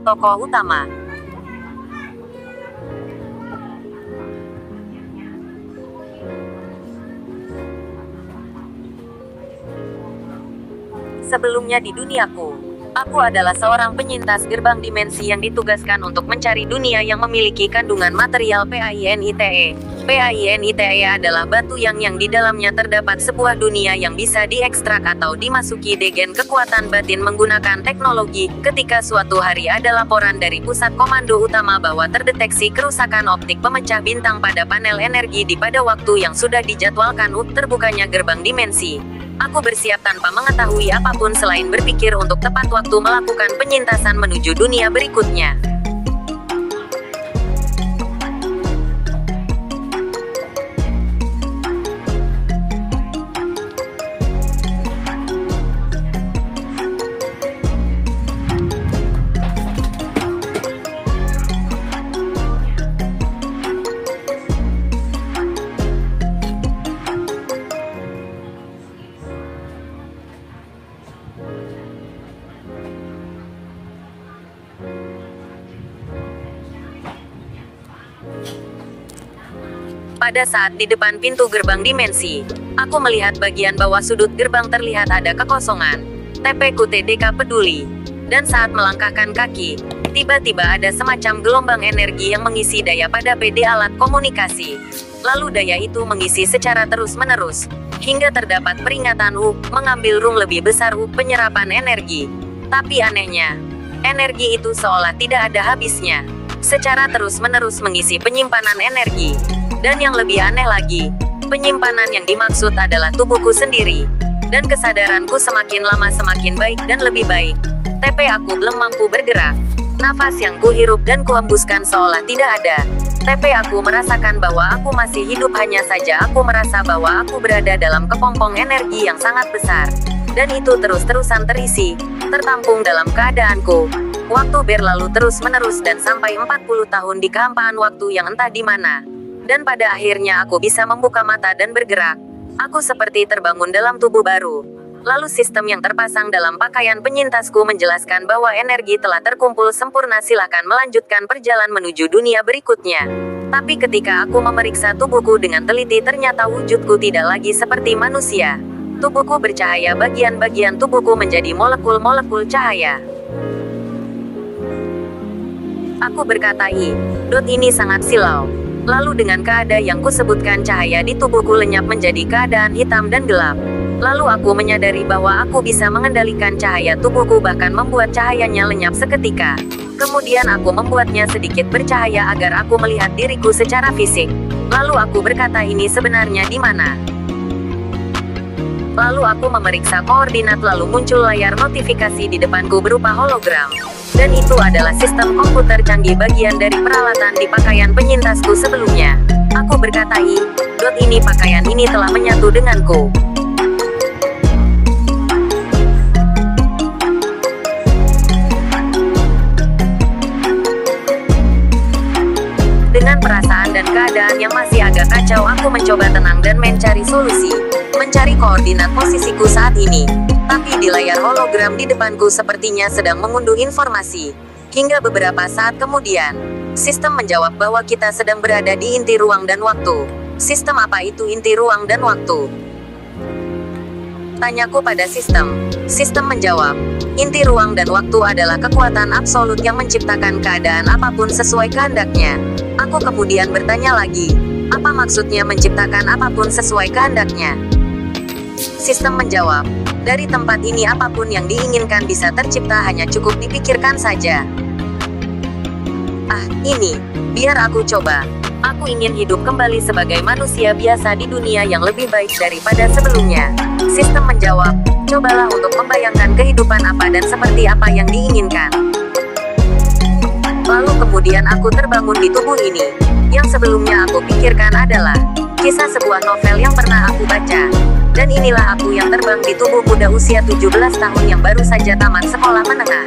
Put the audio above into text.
tokoh utama. Sebelumnya di duniaku, aku adalah seorang penyintas gerbang dimensi yang ditugaskan untuk mencari dunia yang memiliki kandungan material PAINITE. PAINITE adalah batu yang di dalamnya terdapat sebuah dunia yang bisa diekstrak atau dimasuki degen kekuatan batin menggunakan teknologi. Ketika suatu hari ada laporan dari pusat komando utama bahwa terdeteksi kerusakan optik pemecah bintang pada panel energi pada waktu yang sudah dijadwalkan terbukanya gerbang dimensi. Aku bersiap tanpa mengetahui apapun selain berpikir untuk tepat waktu melakukan penyintasan menuju dunia berikutnya. Pada saat di depan pintu gerbang dimensi, aku melihat bagian bawah sudut gerbang terlihat ada kekosongan. TPku TDK peduli. Dan saat melangkahkan kaki, tiba-tiba ada semacam gelombang energi yang mengisi daya pada PD alat komunikasi. Lalu daya itu mengisi secara terus-menerus, hingga terdapat peringatan mengambil room lebih besar penyerapan energi. Tapi anehnya, energi itu seolah tidak ada habisnya. Secara terus-menerus mengisi penyimpanan energi. Dan yang lebih aneh lagi, penyimpanan yang dimaksud adalah tubuhku sendiri. Dan kesadaranku semakin lama semakin baik dan lebih baik. TP aku belum mampu bergerak. Nafas yang kuhirup dan kuhembuskan seolah tidak ada. TP aku merasakan bahwa aku masih hidup, hanya saja aku merasa bahwa aku berada dalam kepompong energi yang sangat besar. Dan itu terus-terusan terisi, tertampung dalam keadaanku. Waktu berlalu terus-menerus dan sampai 40 tahun di kehampaan waktu yang entah di mana. Dan pada akhirnya aku bisa membuka mata dan bergerak. Aku seperti terbangun dalam tubuh baru. Lalu sistem yang terpasang dalam pakaian penyintasku menjelaskan bahwa energi telah terkumpul sempurna, silakan melanjutkan perjalanan menuju dunia berikutnya. Tapi ketika aku memeriksa tubuhku dengan teliti, ternyata wujudku tidak lagi seperti manusia. Tubuhku bercahaya, bagian-bagian tubuhku menjadi molekul-molekul cahaya. Aku berkata, ini sangat silau. Lalu dengan keadaan yang kusebutkan, cahaya di tubuhku lenyap menjadi keadaan hitam dan gelap. Lalu aku menyadari bahwa aku bisa mengendalikan cahaya tubuhku, bahkan membuat cahayanya lenyap seketika. Kemudian aku membuatnya sedikit bercahaya agar aku melihat diriku secara fisik. Lalu aku berkata, ini sebenarnya di mana? Lalu aku memeriksa koordinat, lalu muncul layar notifikasi di depanku berupa hologram. Dan itu adalah sistem komputer canggih, bagian dari peralatan di pakaian penyintasku sebelumnya. Aku berkata, ini pakaian ini telah menyatu denganku. Dengan perasaan dan keadaan yang masih agak kacau, aku mencoba tenang dan mencari solusi. Mencari koordinat posisiku saat ini. Tapi di layar hologram di depanku sepertinya sedang mengunduh informasi. Hingga beberapa saat kemudian, sistem menjawab bahwa kita sedang berada di inti ruang dan waktu. Sistem apa itu inti ruang dan waktu? Tanyaku pada sistem. Sistem menjawab, inti ruang dan waktu adalah kekuatan absolut yang menciptakan keadaan apapun sesuai kehendaknya. Aku kemudian bertanya lagi, apa maksudnya menciptakan apapun sesuai kehendaknya? Sistem menjawab, dari tempat ini apapun yang diinginkan bisa tercipta, hanya cukup dipikirkan saja. Ini, biar aku coba. Aku ingin hidup kembali sebagai manusia biasa di dunia yang lebih baik daripada sebelumnya. Sistem menjawab, cobalah untuk membayangkan kehidupan apa dan seperti apa yang diinginkan. Lalu kemudian aku terbangun di tubuh ini. Yang sebelumnya aku pikirkan adalah kisah sebuah novel yang pernah aku baca. Dan inilah aku yang terbang di tubuh muda usia 17 tahun yang baru saja tamat sekolah menengah.